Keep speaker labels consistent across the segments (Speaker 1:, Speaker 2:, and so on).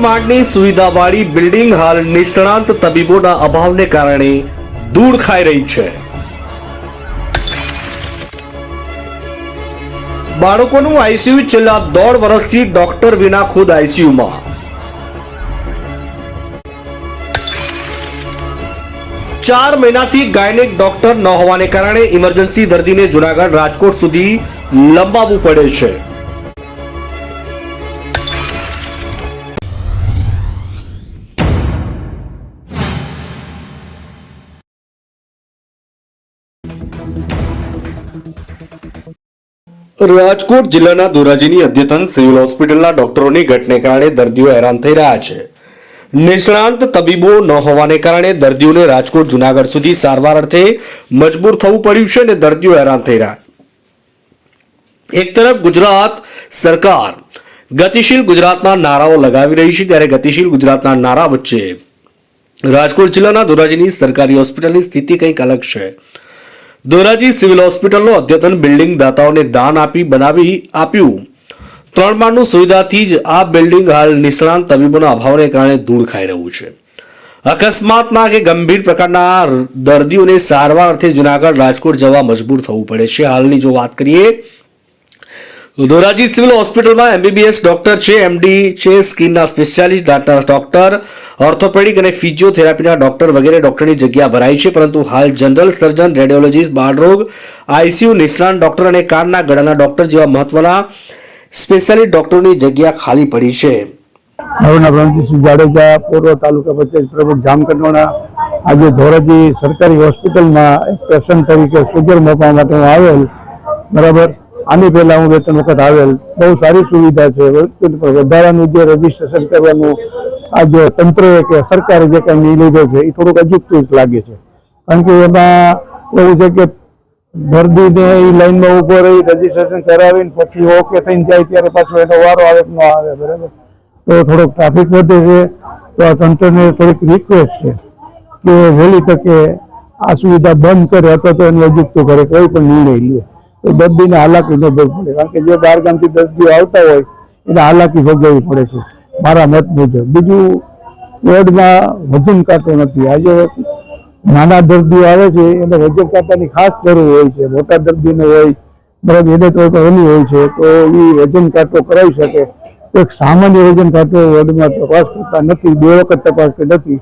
Speaker 1: માળની સુવિધાવાળી બિલ્ડિંગ હાલ નિષ્ણાંત તબીબોના અભાવને કારણે ધૂળ ખાઈ રહી છે। બાળકોનું આઈસીયુ છેલ્લા 1.5 વર્ષથી ડોક્ટર વિના ખુદ આઈસીયુમાં। 4 મહિનાથી ગાયનેક ડોક્ટર ન હોવાને કારણે ઇમરજન્સી દર્દીને જૂનાગઢ રાજકોટ સુધી લંબાવવું પડે છે। રાજકોટ જિલ્લાના ધોરાજીની અદ્યતન સિવિલ હોસ્પિટલના ડોક્ટરોની ઘટને કારણે દર્દીઓ હેરાન થઈ રહ્યા છે। નિષ્ણાંત તબીબો ન હોવાને કારણે દર્દીઓને રાજકોટ જૂનાગઢ સુધી સારવાર અર્થે મજબૂર થવું પડ્યું છે અને દર્દીઓ હેરાન થઈ રહ્યા। એક તરફ ગુજરાત સરકાર ગતિશીલ ગુજરાતના નારાઓ લગાવી રહી છે, ત્યારે ગતિશીલ ગુજરાતના નારા વચ્ચે રાજકોટ જિલ્લાના ધોરાજીની સરકારી હોસ્પિટલની સ્થિતિ કંઈક અલગ છે। ધોરાજી સિવિલ હોસ્પિટલનો અદ્યતન બિલ્ડિંગ દાતાઓને દાન આપી બનાવી આપ્યું। 3 માળનું સુવિધાથી જ આ બિલ્ડિંગ હાલ નિષ્ણાંત તબીબોના અભાવને કારણે ધૂળ ખાઈ રહ્યું છે। અકસ્માતના કે ગંભીર પ્રકારના દર્દીઓને સારવાર અર્થે જૂનાગઢ રાજકોટ જવા મજબૂર થવું પડે છે। હાલની જો વાત કરીએ ધોરાજી સિવિલ હોસ્પિટલમાં એમબીબીએસ ડોક્ટર છે, એમડી છે, સ્કિનના સ્પેશિયાલિસ્ટ ડોક્ટર, ઓર્થોપેડિક અને ફિઝિયોથેરાપીના ડોક્ટર વગેરે ડોક્ટરની જગ્યા ભરાઈ છે, પરંતુ હાલ જનરલ સર્જન, રેડિયોલોજીસ્ટ, બાળરોગ, આઈસીયુ નિષ્ણાંત ડોક્ટર અને કાનના ગળાના ડોક્ટર જેવા મહત્વના સ્પેશિયાલિસ્ટ ડોક્ટરોની જગ્યા ખાલી પડી છે।
Speaker 2: મારું નામ રણજીતસિંહ જાડેજા, પૂર્વ તાલુકા પંચાયત પ્રમુખ જામકંડોરણા। આજે ધોરાજી સરકારી હોસ્પિટલમાં એક પેશન્ટ તરીકે સુગર માપવા માટે હું આવેલ, બરાબર। આની પહેલા હું 2-3 વખત આવેલ। બહુ સારી સુવિધા છે, વધારાનું જે રજીસ્ટ્રેશન કરવાનું આ જે તંત્રએ કે સરકારે જે કંઈ લીધો છે એ થોડુંક અજુગતું લાગે છે, કારણ કે એમાં એવું છે કે દર્દીને એ લાઈનમાં ઊભો રહી રજીસ્ટ્રેશન કરાવીને પછી ઓકે થઈને જાય ત્યારે પાછો એનો વારો આવે ન આવે, બરાબર। તો થોડોક ટ્રાફિક વધે છે। તો આ તંત્રને થોડીક રિક્વેસ્ટ છે કે વહેલી તકે આ સુવિધા બંધ કરે અથવા તો એનું અજુગતું કરે, કોઈ પણ નિર્ણય લે તો દર્દીને હાલાકી ન ભોગવવી પડે, કારણ કે જે બહારગામથી દર્દીઓ આવતા હોય એને હાલાકી ભોગવવી પડે છે મારા મત મુજબ। બીજું, વોર્ડમાં વજન કાંટો નથી। આજે નાના દર્દીઓ આવે છે એને વજન કાંટાની ખાસ જરૂર હોય છે, મોટા દર્દીને હોય, બરાબર, એને તો એની હોય છે તો એ વજન કાંટો કરાવી શકે। તો એક સામાન્ય વજન કાંટો વોર્ડમાં તપાસ કરતા નથી, 2 વખત તપાસ કરી નથી,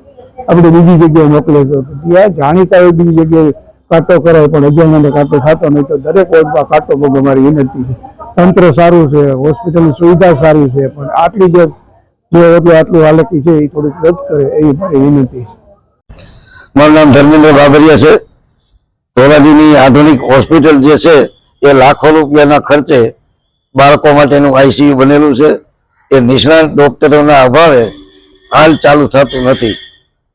Speaker 2: આપણે બીજી જગ્યાએ મોકલે છે। ત્યાં જાણીતા હોય બીજી જગ્યાએ કાંટો કરાય, પણ અજાણ્યાને કાંટો થતો નહીં। તો દરેક વોર્ડમાં કાંટો ભોગવવા મારી વિનંતી છે। તંત્ર સારું છે, હોસ્પિટલની સુવિધા સારી છે, પણ આટલી જે આટલું હાલકી છે એ થોડીક રદ કરે એવી મારી વિનંતી છે।
Speaker 3: મારું નામ ધર્મેન્દ્ર બાબરિયા છે। ધોરાજીની આધુનિક હોસ્પિટલ જે છે એ લાખો રૂપિયાના ખર્ચે બાળકો માટેનું આઈસીયુ બનેલું છે, એ નિષ્ણાંત ડોક્ટરોના અભાવે હાલ ચાલુ થતું નથી।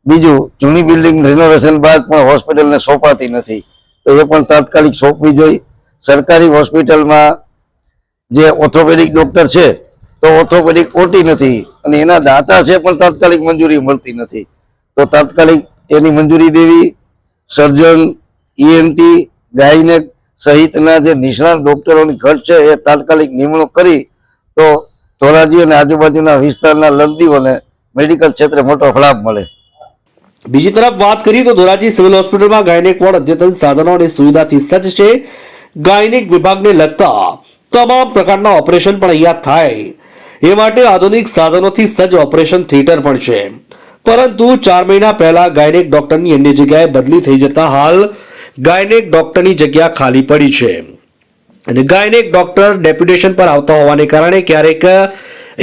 Speaker 3: બીજું, જૂની બિલ્ડિંગ રિનોવેશન બાદ પણ હોસ્પિટલને સોંપાતી નથી, તો એ પણ તાત્કાલિક સોંપવી જોઈએ। સરકારી હોસ્પિટલમાં જે ઓર્થોપેડિક ડોક્ટર છે તો ઓર્થોપેડિક ઓટી નથી અને એના દાતા છે પણ તાત્કાલિક મંજૂરી મળતી નથી, તો તાત્કાલિક એની મંજૂરી દેવી। સર્જન, ઈએનટી, ગાયનેક સહિતના જે નિષ્ણાત ડોક્ટરોની ઘટ છે એ તાત્કાલિક નિમણૂક કરી તો ધોરાજી અને આજુબાજુના વિસ્તારના દર્દીઓને મેડિકલ ક્ષેત્રે મોટો લાભ મળે।
Speaker 1: બીજી તરફ વાત કરીએ તો ધોરાજી સિવિલ હોસ્પિટલમાં ગાયનેક વોર્ડ અદ્યતન સાધનો અને સુવિધાથી સજ્જ છે। ગાયનેક વિભાગને લગતા તમામ પ્રકારના ઓપરેશન પણ અહીંયા થાય એ માટે આધુનિક સાધનોથી સજ્જ ઓપરેશન થિયેટર પણ છે, પરંતુ 4 મહિના પહેલા ગાયનેક ડોક્ટરની અન્ય જગ્યાએ બદલી થઈ જતા હાલ ગાયનેક ડોક્ટરની જગ્યા ખાલી પડી છે અને ગાયનેક ડોક્ટર ડેપ્યુટેશન પર આવતા હોવાને કારણે ક્યારેક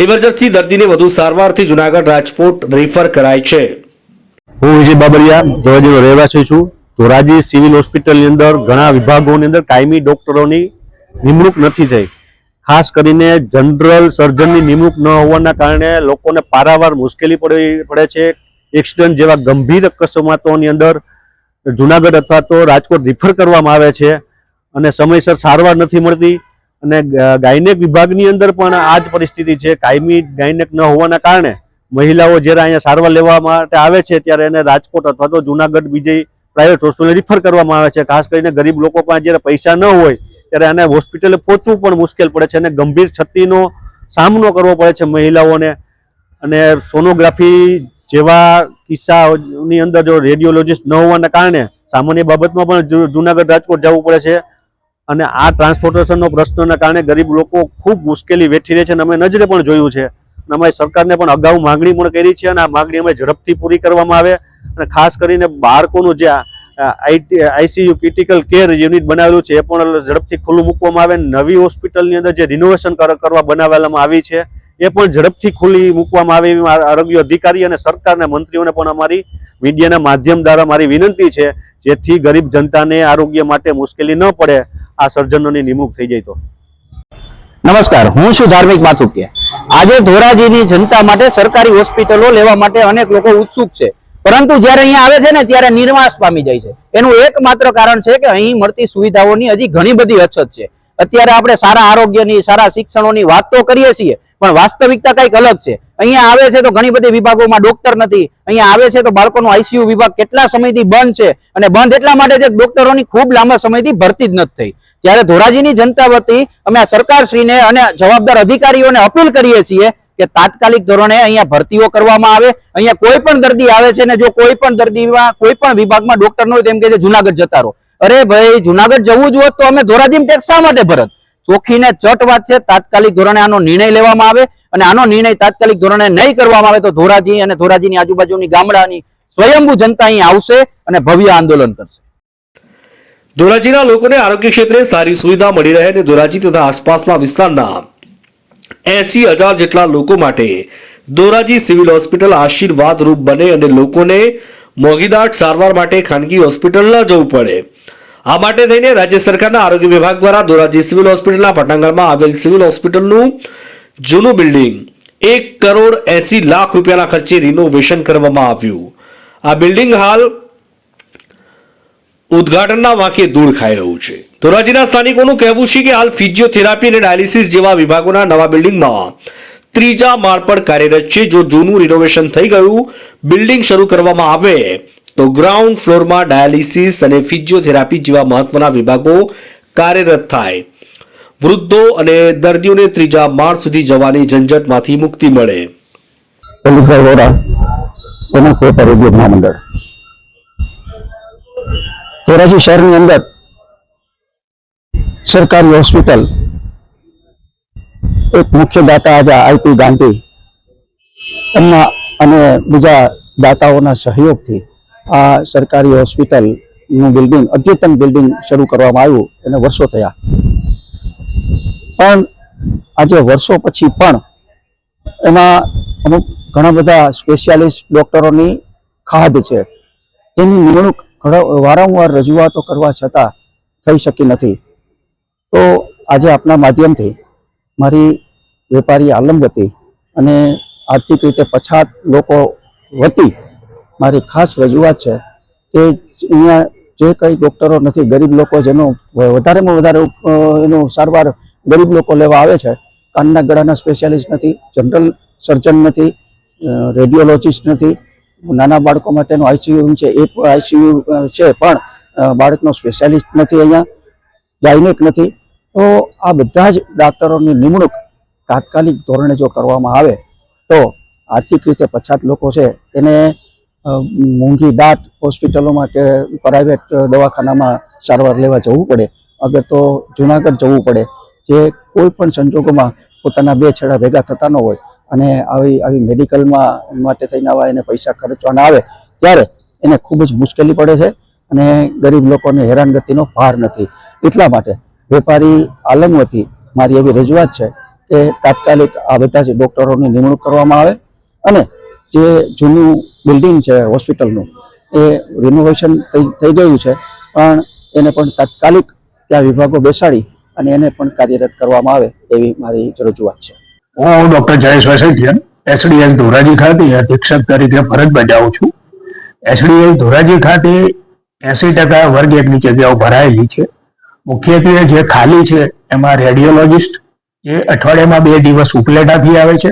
Speaker 1: ઇમરજન્સી દર્દીને વધુ સારવારથી જૂનાગઢ રાજકોટ રેફર કરાય છે।
Speaker 4: હું વિજય બાબરિયા ધોરાજીનો રહેવાસી છું। ધોરાજી સિવિલ હોસ્પિટલની અંદર ઘણા વિભાગોની અંદર કાયમી ડોક્ટરોની નિમણૂક નથી થઈ, ખાસ કરીને જનરલ સર્જનની નિમણૂક ન હોવાના કારણે લોકોને પારાવાર મુશ્કેલી પડે છે। એક્સિડન્ટ જેવા ગંભીર અકસ્માતોની અંદર જૂનાગઢ અથવા તો રાજકોટ રિફર કરવામાં આવે છે અને સમયસર સારવાર નથી મળતી અને ગાયનેક વિભાગની અંદર પણ આ જ પરિસ્થિતિ છે। કાયમી ગાયનેક ન હોવાના કારણે મહિલાઓ જ્યારે અહીંયા સારવાર લેવા માટે આવે છે ત્યારે એને રાજકોટ અથવા તો જૂનાગઢ બીજી પ્રાઇવેટ હોસ્પિટલ રિફર કરવામાં આવે છે। ખાસ કરીને ગરીબ લોકો પાસે જ્યારે પૈસા ન હોય ત્યારે આને હોસ્પિટલે પહોંચવું પણ મુશ્કેલ પડે છે અને ગંભીર ક્ષતિનો સામનો કરવો પડે છે મહિલાઓને। અને સોનોગ્રાફી જેવા કિસ્સાની અંદર જો રેડિયોલોજિસ્ટ ન હોવાના કારણે સામાન્ય બાબતમાં પણ જુનાગઢ રાજકોટ જવું પડે છે અને આ ટ્રાન્સપોર્ટેશનનો પ્રશ્નના કારણે ગરીબ લોકો ખૂબ મુશ્કેલી વેઠી રહે છે અને અમે નજરે પણ જોયું છે અને અમારી સરકારને પણ અગાઉ માગણી પણ કરી છે અને આ માગણી અમે ઝડપથી પૂરી કરવામાં આવે અને ખાસ કરીને બાળકોનું જે આઈસીયુ ક્રિટિકલ કેર યુનિટ બનાવેલું છે એ પણ ઝડપથી ખુલ્લું મૂકવામાં આવે. નવી હોસ્પિટલની અંદર જે રિનોવેશન કરવા બનાવવામાં આવી છે એ પણ ઝડપથી ખુલ્લી મૂકવામાં આવે એવી આરોગ્ય અધિકારી અને સરકારના મંત્રીઓને પણ અમારી મીડિયાના માધ્યમ દ્વારા મારી વિનંતી છે, જેથી ગરીબ જનતાને આરોગ્ય માટે મુશ્કેલી ન પડે. આ સર્જનોની નિમણૂક થઈ જાય તો.
Speaker 5: નમસ્કાર, હું છું ધાર્મિક માથુકિયા. આજે ધોરાજીની જનતા માટે સરકારી હોસ્પિટલો લેવા માટે અનેક લોકો ઉત્સુક છે, પરંતુ જ્યારે અહીંયા આવે છે ને ત્યારે નિર્માસ પામી જાય છે. એનું એકમાત્ર કારણ છે કે અહીં મળતી સુવિધાઓની હજી ઘણી બધી અછત છે. અત્યારે આપણે સારા આરોગ્યની, સારા શિક્ષણોની વાત તો કરીએ છીએ, પણ વાસ્તવિકતા કંઈક અલગ છે. અહીંયા આવે છે તો ઘણી બધી વિભાગોમાં ડોક્ટર નથી. અહીંયા આવે છે તો બાળકોનો આઈસીયુ વિભાગ કેટલા સમયથી બંધ છે, અને બંધ એટલા માટે છે ડોક્ટરોની ખૂબ લાંબા સમયથી ભરતી જ નથી થઈ. ત્યારે ધોરાજીની જનતા વતી અમે આ સરકારશ્રીને અને જવાબદાર અધિકારીઓને અપીલ કરીએ છીએ કે તાત્કાલિક ધોરણે અહીંયા ભરતીઓ કરવામાં આવે. અહીંયા કોઈ પણ દર્દી આવે છે ને જો કોઈ પણ દર્દીમાં કોઈ પણ વિભાગમાં ડોક્ટર ન હોય તેમ કે જુનાગઢ જતા રહો. અરે ભાઈ, જુનાગઢ જવું જ હોત તો અમે ધોરાજીમાં ટેક્સ શા માટે ભરત? ચોખ્ખી ને ચટ વાત છે. તાત્કાલિક ધોરણે આનો નિર્ણય લેવામાં આવે, અને આનો નિર્ણય તાત્કાલિક ધોરણે નહીં કરવામાં આવે તો ધોરાજી અને ધોરાજીની આજુબાજુની ગામડાની સ્વયંભૂ જનતા અહીં આવશે અને ભવ્ય આંદોલન કરશે.
Speaker 1: ધોરાજીના લોકોને આરોગ્ય ક્ષેત્રે સારી સુવિધા મળી રહે અને ધોરાજી તથા આસપાસના વિસ્તારના 80,000 જેટલા લોકો માટે ધોરાજી સિવિલ હોસ્પિટલ આશીર્વાદરૂપ બને અને લોકોને મોંઘીદાટ સારવાર માટે ખાનગી હોસ્પિટલ ન જવું પડે. આ માટે થઈને રાજ્ય સરકારના આરોગ્ય વિભાગ દ્વારા ધોરાજી સિવિલ હોસ્પિટલના પટાંગણમાં આવેલ સિવિલ હોસ્પિટલનું જૂનું બિલ્ડિંગ 1,80,00,000 રૂપિયાના ખર્ચે રિનોવેશન કરવામાં આવ્યું. આ બિલ્ડિંગ હાલ ઉદ્ઘાટનના વાંકે ધૂળ ખાઈ રહ્યું છે. ધોરાજીના સ્થાનિકોનું કહેવું છે કે હાલ ફિઝિયોથેરાપી અને ડાયાલિસિસ જેવા વિભાગોના નવા બિલ્ડિંગમાં 3જા માળ પર કાર્યરત છે. જો જૂનું રિનોવેશન થઈ ગયું બિલ્ડિંગ શરૂ કરવામાં આવે તો ગ્રાઉન્ડ ફ્લોરમાં ડાયાલિસિસ અને ફિઝિયોથેરાપી જેવા મહત્વના વિભાગો કાર્યરત થાય. વૃદ્ધો અને દર્દીઓને 3જા માળ સુધી જવાની ઝંઝટમાંથી મુક્તિ મળે.
Speaker 2: ધોરાજી શહેરની અંદર સરકારી હોસ્પિટલ એક મુખ્ય દાતા આજે આઈપી ગાંધી એમના અને બીજા દાતાઓના સહયોગથી આ સરકારી હોસ્પિટલનું બિલ્ડિંગ, અદ્યતન બિલ્ડિંગ શરૂ કરવામાં આવ્યું એને વર્ષો થયા. પણ આજે વર્ષો પછી પણ એમાં અમુક ઘણા બધા સ્પેશિયાલિસ્ટ ડોક્ટરોની ખાધ છે, જેની નિમણૂક વારંવાર રજૂઆતો કરવા છતાં થઈ શકી નથી. તો આજે આપના માધ્યમથી મારી વેપારી આલમ વતી અને આર્થિક રીતે પછાત લોકો વતી મારી ખાસ રજૂઆત છે કે અહીંયા જે કંઈ ડૉક્ટરો નથી, ગરીબ લોકો જેનો વધારેમાં વધારે એનું સારવાર ગરીબ લોકો લેવા આવે છે, કાનના ગળાના સ્પેશિયાલિસ્ટ નથી, જનરલ સર્જન નથી, રેડિયોલોજિસ્ટ નથી, નાના બાળકો માટેનો આઈસીયુ છે એ આઈસીયુ છે પણ બાળકનો સ્પેશિયાલિસ્ટ નથી, અહીંયા ગાયનેક નથી. તો આ બધા જ ડૉક્ટરોની નિમણૂક તાત્કાલિક ધોરણે જો કરવામાં આવે તો આર્થિક રીતે પછાત લોકો છે એને મોંઘી દાટ હોસ્પિટલોમાં કે પ્રાઇવેટ દવાખાનામાં સારવાર લેવા જવું પડે, અગર તો જુનાગઢ જવું પડે, જે કોઈ પણ સંજોગોમાં પોતાના બે છેડા ભેગા થતા ન હોય અને આવી મેડિકલમાં માટે થઈને આવા એને પૈસા ખર્ચવાના આવે ત્યારે એને ખૂબ જ મુશ્કેલી પડે છે અને ગરીબ લોકોને હેરાનગતિનો ભાર નથી. એટલા માટે વેપારી આલમ વતી મારી એવી રજૂઆત છે કે તાત્કાલિક આ બધા જ ડૉક્ટરોની નિમણૂક કરવામાં આવે અને જે જૂનું બિલ્ડિંગ છે હોસ્પિટલનું એ રિનોવેશન થઈ ગયું છે પણ એને પણ તાત્કાલિક ત્યાં વિભાગો બેસાડી અને એને પણ કાર્યરત કરવામાં આવે એવી મારી રજૂઆત છે.
Speaker 6: હું ડોક્ટર જયેશ વસૈટિયા એસડીએસ ધોરાજી ખાતે અધિક્ષક તરીકે ફરજ બજાવું છું. એસડીએસ ધોરાજી ખાતે 80% વર્ગ એકની જગ્યાઓ ભરાયેલી છે. મુખ્યત્વે જે ખાલી છે એમાં રેડિયોલોજિસ્ટ જે અઠવાડિયામાં 2 દિવસ ઉપલેટાથી આવે છે,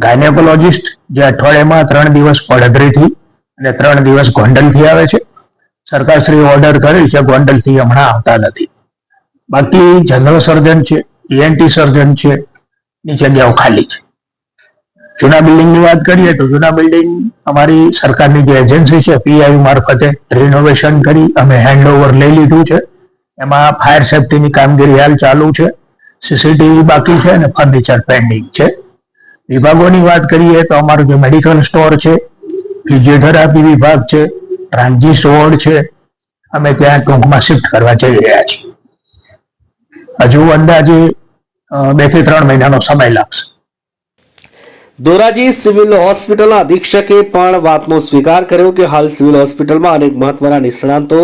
Speaker 6: ગાયનેકોલોજિસ્ટ જે અઠવાડિયામાં 3 દિવસ પડધરીથી અને 3 દિવસ ગોંડલથી આવે છે. સરકારશ્રી ઓર્ડર કરેલ છે, ગોંડલથી હમણાં આવતા નથી. બાકી જનરલ સર્જન છે, ENT સર્જન છે ની જગ્યાઓ ખાલી છે. જૂના બિલ્ડિંગની વાત કરીએ તો જૂના બિલ્ડિંગ અમારી સરકારની જે એજન્સી છે પીઆઈ મારફતે રિનોવેશન કરી અમે હેન્ડઓવર લઈ લીધું છે. એમાં ફાયર સેફટીની કામગીરી હાલ ચાલુ છે, સીસીટીવી બાકી છે અને ફર્નિચર પેન્ડિંગ છે. વિભાગોની વાત કરીએ તો અમારું જે મેડિકલ સ્ટોર છે, ફિઝિયોથેરાપી વિભાગ છે, ટ્રાન્ઝિટ વોર્ડ છે, અમે ત્યાં ટૂંકમાં શિફ્ટ કરવા જઈ રહ્યા છીએ. હજુ અંદાજે 2 થી 3 મહિનાનો સમય લાગશે.
Speaker 1: ધોરાજી સિવિલ હોસ્પિટલના અધિક્ષકે પણ વાતનો સ્વીકાર કર્યો કે હાલ સિવિલ હોસ્પિટલમાં અનેક મહત્વના નિષ્ણાંતો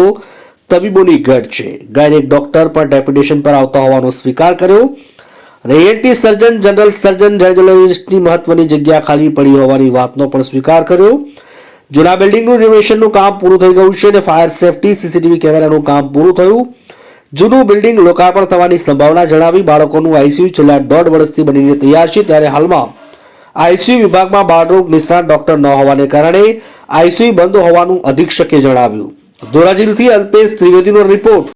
Speaker 1: તબીબોની ઘટ છે. ગાયનેક ડોક્ટર પણ ડેપ્યુટેશન પર આવતા હોવાનો સ્વીકાર કર્યો અને એએનટી સર્જન, જનરલ સર્જન, રેડિયોલોજિસ્ટની મહત્વની જગ્યા ખાલી પડી હોવાની વાતનો પણ સ્વીકાર કર્યો. જૂના બિલ્ડિંગનું રિનોવેશનનું કામ પૂરું થઈ ગયું છે અને ફાયર સેફટી, સીસીટીવી કેમેરાનું કામ પૂરું થયું. જૂનું બિલ્ડિંગ લોકાર્પણ થવાની સંભાવના જણાવી. બાળકોનું આઈસીયુ છેલ્લા 1.5 વર્ષથી બનીને તૈયાર છે, ત્યારે હાલમાં આઈસીયુ વિભાગમાં બાળરોગ નિષ્ણાત ડોક્ટર ન હોવાને કારણે આઈસીયુ બંધ હોવાનું અધિક્ષકે જણાવ્યું. ધોરાજીથી અલ્પેશ ત્રિવેદીનો રિપોર્ટ.